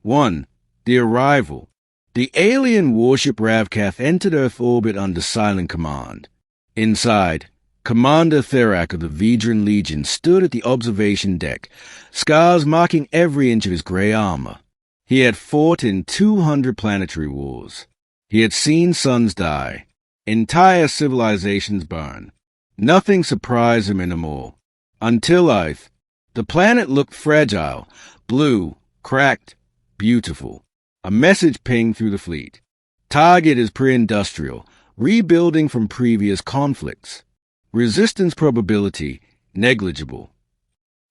1. The arrival. The alien warship Ravkath entered Earth orbit under silent command. Inside, Commander Therak of the Vedran Legion stood at the observation deck, scars marking every inch of his gray armor. He had fought in 200 planetary wars. He had seen suns die, entire civilizations burn. Nothing surprised him anymore. Until Earth, the planet looked fragile, blue, cracked, beautiful. A message pinged through the fleet. Target is pre-industrial, rebuilding from previous conflicts. Resistance probability negligible.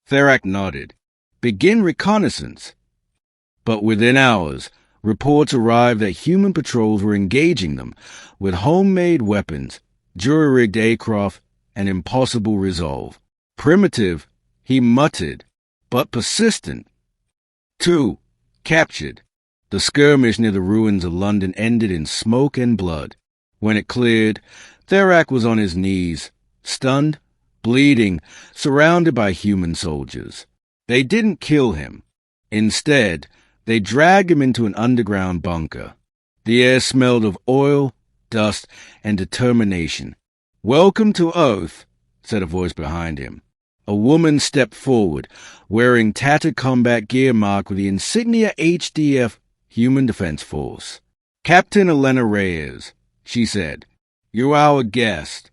Therak nodded. Begin reconnaissance. But within hours, reports arrived that human patrols were engaging them with homemade weapons, jury-rigged aircraft, and impossible resolve. Primitive, he muttered, but persistent. 2. Captured. The skirmish near the ruins of London ended in smoke and blood. When it cleared, Therak was on his knees, stunned, bleeding, surrounded by human soldiers. They didn't kill him. Instead, they dragged him into an underground bunker. The air smelled of oil, dust, and determination. "Welcome to Earth," said a voice behind him. A woman stepped forward, wearing tattered combat gear marked with the insignia HDF, Human Defense Force. "Captain Elena Reyes," she said. "You're our guest."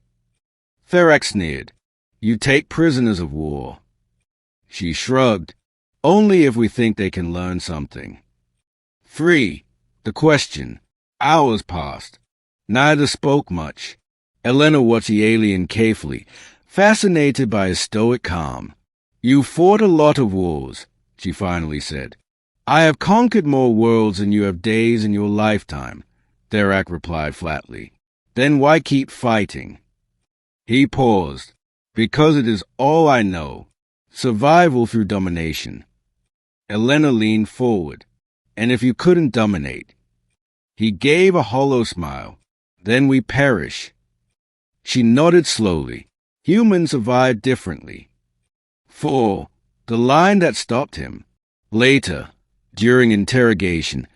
Therak sneered. "You take prisoners of war." She shrugged. "Only if we think they can learn something." 3. The question. Hours passed. Neither spoke much. Elena watched the alien carefully, fascinated by his stoic calm. "You fought a lot of wars," she finally said. "I have conquered more worlds than you have days in your lifetime," Therak replied flatly. "Then why keep fighting?" He paused. "Because it is all I know. Survival through domination." Elena leaned forward. "And if you couldn't dominate?" He gave a hollow smile. "Then we perish." She nodded slowly. Humans survive differently. 4. The line that stopped him. Later, during interrogation,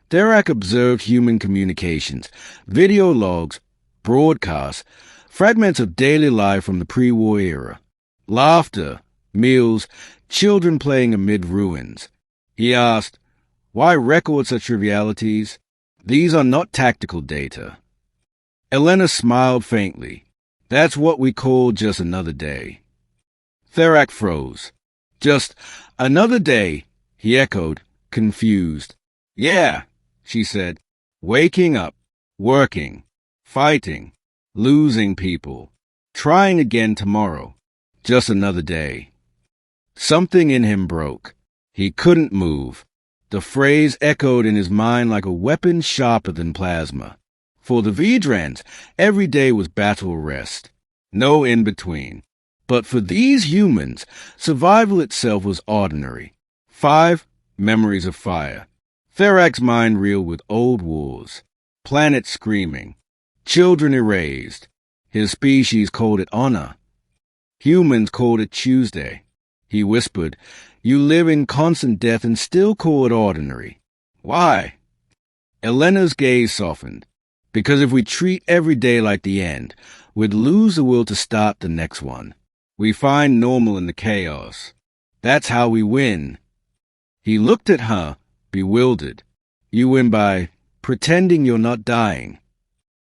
Therak observed human communications, video logs, broadcasts, fragments of daily life from the pre-war era. Laughter, meals, children playing amid ruins. He asked, "Why record such trivialities? These are not tactical data." Elena smiled faintly. "That's what we call just another day." Therak froze. "Just another day," he echoed, confused. "Yeah," she said. "Waking up, working, fighting, losing people, trying again tomorrow. Just another day." Something in him broke. He couldn't move. The phrase echoed in his mind like a weapon sharper than plasma. For the Vedrans, every day was battle rest. No in-between. But for these humans, survival itself was ordinary. 5. Memories of fire. Therak's mind reeled with old wars. Planets screaming. Children erased. His species called it honor. Humans called it Tuesday. He whispered, "You live in constant death and still call it ordinary. Why?" Elena's gaze softened. "Because if we treat every day like the end, we'd lose the will to start the next one. We find normal in the chaos. That's how we win." He looked at her, bewildered. "You win by pretending you're not dying."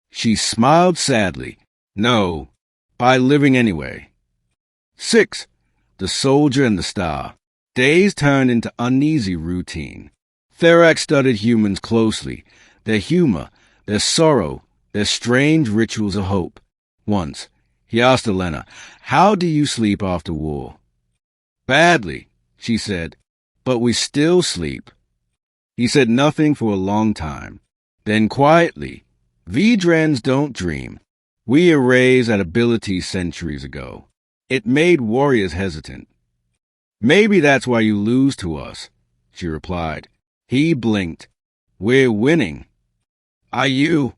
She smiled sadly. "No, by living anyway." 6. The soldier and the star. Days turned into uneasy routine. Therak studied humans closely, their humor, their sorrow, their strange rituals of hope. Once, he asked Elena, "How do you sleep after war?" "Badly," she said, "but we still sleep." He said nothing for a long time. Then quietly, "Vedrans don't dream. We erased that ability centuries ago." It made warriors hesitant. "Maybe that's why you lose to us," she replied. He blinked. "We're winning." "Are you?"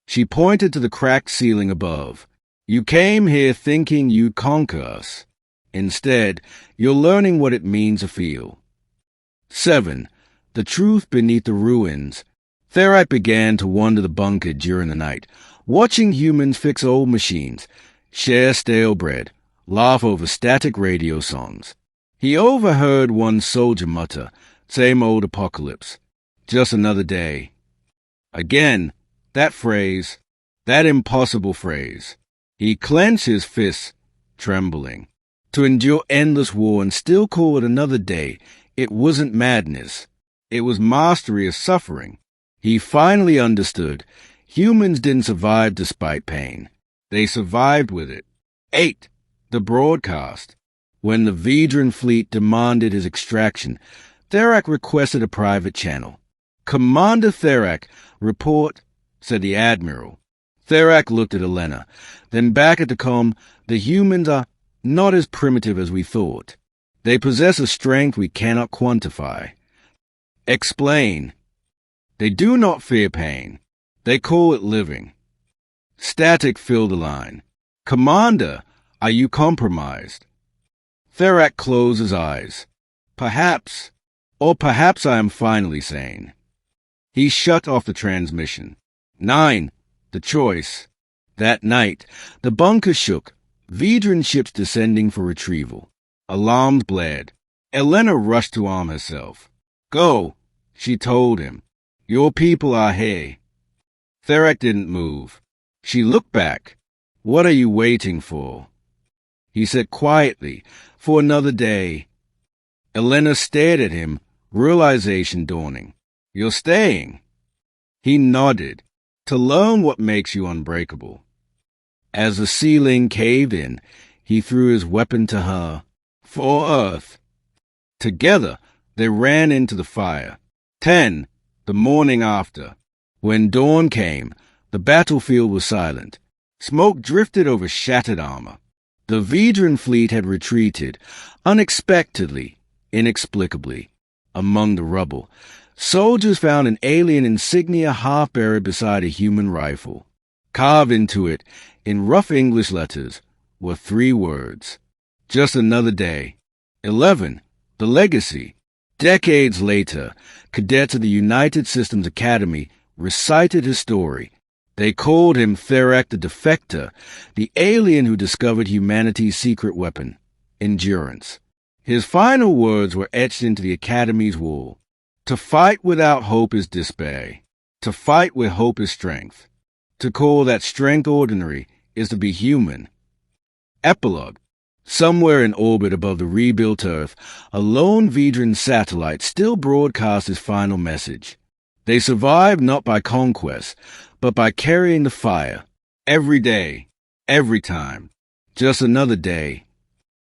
She pointed to the cracked ceiling above. "You came here thinking you'd conquer us. Instead, you're learning what it means to feel." 7. the truth beneath the ruins. Theriac began to wander the bunker during the night, watching humans fix old machines, share stale bread, laugh over static radio songs. He overheard one soldier mutter, "Same old apocalypse. Just another day." Again, that phrase, that impossible phrase. He clenched his fists, trembling. To endure endless war and still call it another day, it wasn't madness. It was mastery of suffering. He finally understood. Humans didn't survive despite pain. They survived with it. 8. The broadcast. When the Vedran fleet demanded his extraction, Theriac requested a private channel. "Commander Theriac, report," said the Admiral. Theriac looked at Elena, then back at the comm. "The humans are not as primitive as we thought. They possess a strength we cannot quantify." "Explain." "They do not fear pain. They call it living." Static filled the line. "Commander, are you compromised?" Theriac closed his eyes. "Perhaps, or perhaps I am finally sane." He shut off the transmission. 9. The choice. That night, the bunker shook, Vedran ships descending for retrieval. Alarms blared. Elena rushed to arm herself. "Go," she told him. "Your people are here." Theriac didn't move. She looked back. "What are you waiting for?" He said quietly, "For another day." Elena stared at him, realization dawning. "You're staying?" He nodded. "To learn what makes you unbreakable." As the ceiling caved in, he threw his weapon to her. "For Earth." Together, they ran into the fire. 10. The morning after. When dawn came, the battlefield was silent. Smoke drifted over shattered armor. The Vedran fleet had retreated, unexpectedly, inexplicably, among the rubble. Soldiers found an alien insignia half buried beside a human rifle. Carved into it, in rough English letters, were 3 words. Just another day. 11. The legacy. Decades later, cadets of the United Systems Academy recited his story. They called him Theriac the Defector, the alien who discovered humanity's secret weapon, endurance. His final words were etched into the Academy's wall. To fight without hope is despair. To fight with hope is strength. To call that strength ordinary is to be human. Epilogue. Somewhere in orbit above the rebuilt Earth, a lone Vedran satellite still broadcasts his final message. They survive not by conquest, but by carrying the fire. Every day, every time. Just another day.